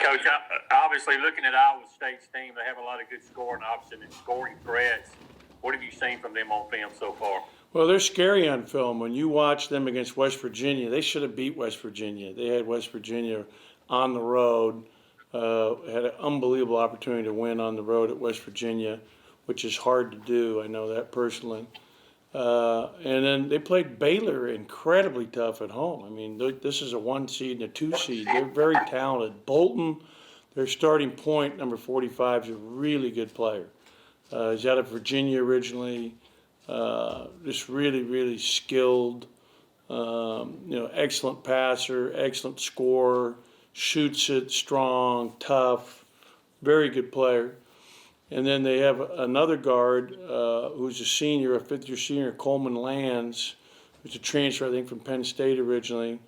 Coach, obviously looking at Iowa State's team, they have a lot of good scoring options and scoring threats. What have you seen from them on film so far? Well, they're scary on film. When you watch them against West Virginia, they should have beat West Virginia. They had West Virginia on the road, had an unbelievable opportunity to win on the road at West Virginia, which is hard to do. I know that personally. And then they played Baylor incredibly tough at home. I mean, this is a 1 seed and a 2 seed. They're very talented. Bolton, their starting point, number 45, is a really good player. He's out of Virginia originally. Just really, really skilled. Excellent passer, excellent scorer, shoots it strong, tough, very good player. And then they have another guard who's a senior, a fifth-year senior, Coleman Lands, who's a transfer, I think, from Penn State originally,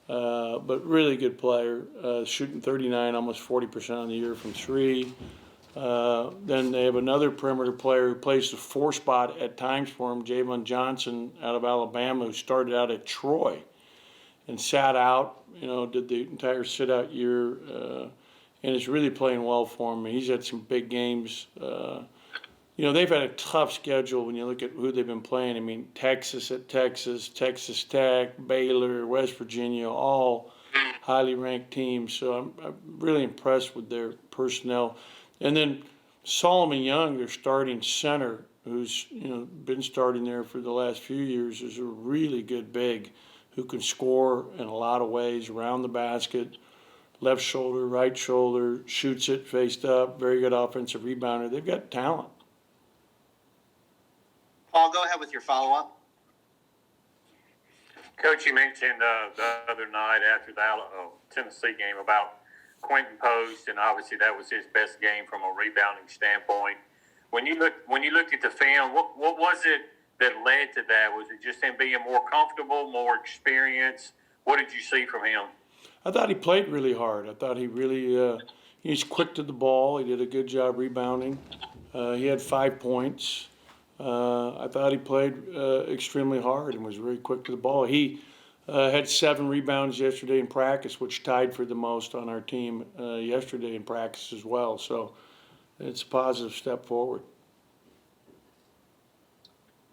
but really good player, shooting 39, almost 40% on the year from three. Then they have another perimeter player who plays the 4 spot at times for him, Javon Johnson out of Alabama, who started out at Troy and sat out, did the entire sit-out year, and is really playing well for him. He's had some big games. They've had a tough schedule when you look at who they've been playing. I mean, Texas at Texas, Texas Tech, Baylor, West Virginia, all highly ranked teams. So I'm really impressed with their personnel. And then Solomon Young, their starting center, who's been starting there for the last few years, is a really good big who can score in a lot of ways around the basket, left shoulder, right shoulder, shoots it faced up, very good offensive rebounder. They've got talent. Paul, go ahead with your follow-up. Coach, you mentioned the other night after the Tennessee game about Quentin Post, and obviously that was his best game from a rebounding standpoint. When you looked at the film, what was it that led to that? Was it just him being more comfortable, more experienced? What did you see from him? I thought he played really hard. I thought he really he's quick to the ball. He did a good job rebounding. He had 5 points. I thought he played extremely hard and was very quick to the ball. He had 7 rebounds yesterday in practice, which tied for the most on our team yesterday in practice as well. So it's a positive step forward.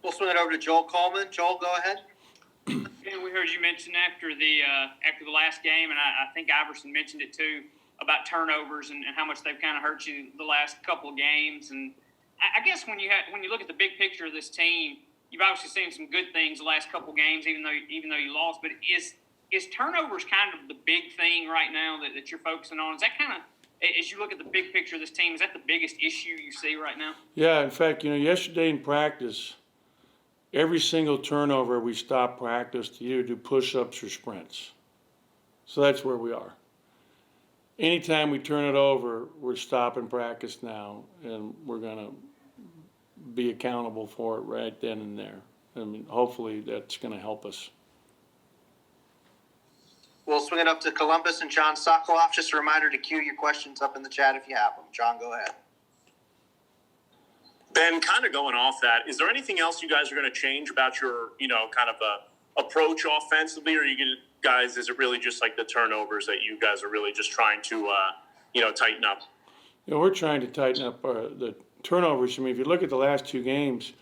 We'll swing it over to Joel Coleman. Joel, go ahead. And we heard you mention after the last game, and I think Iverson mentioned it too, about turnovers and how much they've kind of hurt you the last couple of games. And I guess when you look at the big picture of this team, you've obviously seen some good things the last couple of games, even though you lost. But is turnovers kind of the big thing right now that you're focusing on? Is that kind of, as you look at the big picture of this team, is that the biggest issue you see right now? Yeah, in fact, yesterday in practice, every single turnover we stopped practice to either do push-ups or sprints. So that's where we are. Anytime we turn it over, we're stopping practice now, and we're going to be accountable for it right then and there. I mean, hopefully that's going to help us. We'll swing it up to Columbus and John Sokoloff. Just a reminder to queue your questions up in the chat if you have them. John, go ahead. Ben, kind of going off that, is there anything else you guys are going to change about your, kind of approach offensively, or is it really just like the turnovers that you guys are really just trying to, tighten up? We're trying to tighten up the turnovers. I mean, if you look at the last 2 games,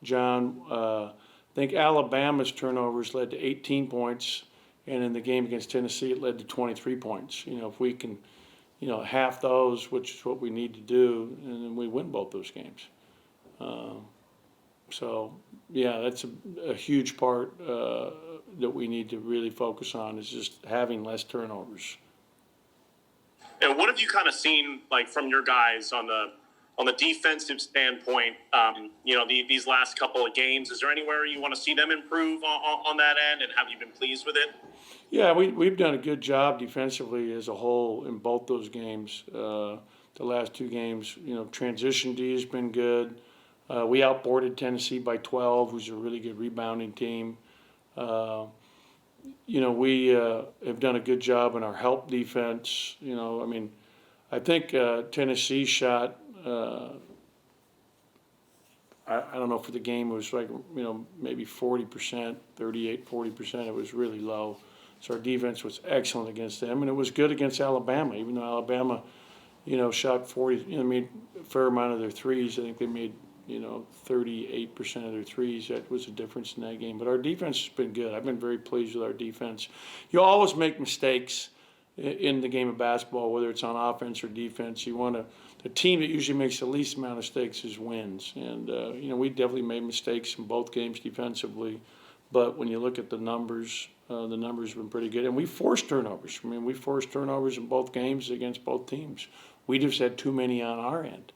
John, I think Alabama's turnovers led to 18 points, and in the game against Tennessee, it led to 23 points. If we can, half those, which is what we need to do, and then we win both those games. That's a huge part that we need to really focus on is just having less turnovers. And what have you kind of seen, like, from your guys on the defensive standpoint? These last couple of games, is there anywhere you want to see them improve on that end, and have you been pleased with it? Yeah, we've done a good job defensively as a whole in both those games. The last 2 games, transition D has been good. We outboarded Tennessee by 12, who's a really good rebounding team. We have done a good job in our help defense. I think Tennessee shot, I don't know, for the game it was like, maybe 40%, 38, 40%. It was really low. So our defense was excellent against them, and it was good against Alabama, even though Alabama, shot 40, made a fair amount of their threes. I think they made, 38% of their threes. That was a difference in that game. But our defense has been good. I've been very pleased with our defense. You always make mistakes in the game of basketball, whether it's on offense or defense. The team that usually makes the least amount of mistakes wins. And, we definitely made mistakes in both games defensively. But when you look at the numbers have been pretty good. And we forced turnovers. We forced turnovers in both games against both teams. We just had too many on our end.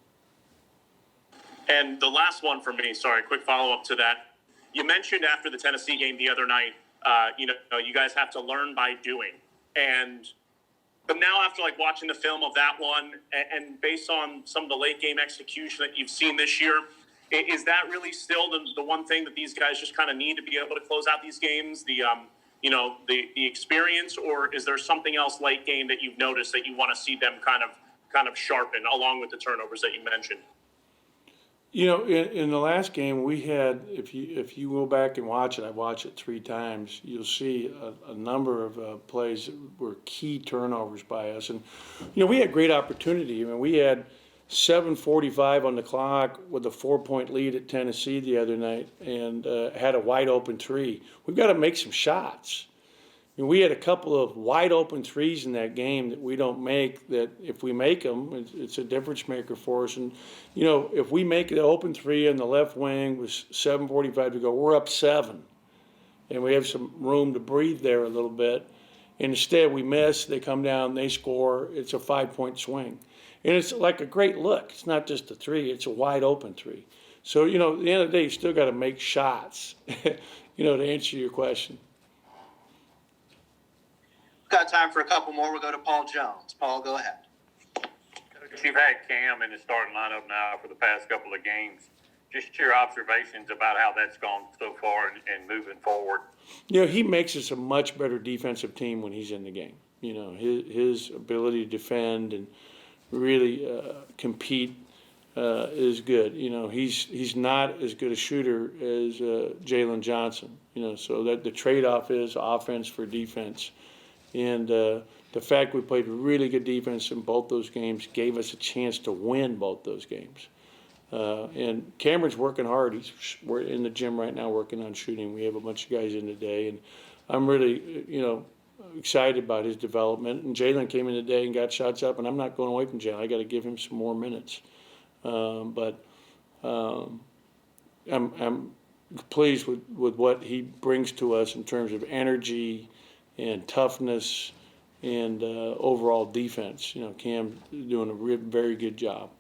And the last one for me, sorry, quick follow-up to that. You mentioned after the Tennessee game the other night, you guys have to learn by doing. But now after watching the film of that one and based on some of the late game execution that you've seen this year, is that really still the one thing that these guys just kind of need to be able to close out these games, the experience, or is there something else late game that you've noticed that you want to see them kind of sharpen along with the turnovers that you mentioned? In the last game we had, if you go back and watch it, I watched it 3 times, you'll see a number of plays that were key turnovers by us. And, we had great opportunity. We had 7:45 on the clock with a 4-point lead at Tennessee the other night and had a wide open 3. We've got to make some shots. We had a couple of wide open threes in that game that we don't make, that if we make them, it's a difference maker for us. And, if we make the open 3 in the left wing with 7:45 to go, we're up 7. And we have some room to breathe there a little bit. And instead we miss, they come down, they score, it's a 5-point swing. And it's like a great look. It's not just a 3, it's a wide open 3. So, at the end of the day, you still got to make shots, to answer your question. Got time for a couple more. We'll go to Paul Jones. Paul, go ahead. You've had Cam in the starting lineup now for the past couple of games. Just your observations about how that's gone so far and moving forward. He makes us a much better defensive team when he's in the game. His ability to defend and really compete is good. He's not as good a shooter as Jalen Johnson. So that the trade-off is offense for defense. And the fact we played really good defense in both those games gave us a chance to win both those games. And Cameron's working hard. We're in the gym right now working on shooting. We have a bunch of guys in today. And I'm really, excited about his development. And Jalen came in today and got shots up. And I'm not going away from Jalen. I got to give him some more minutes. But I'm pleased with what he brings to us in terms of energy and toughness and overall defense. Cam doing a very good job.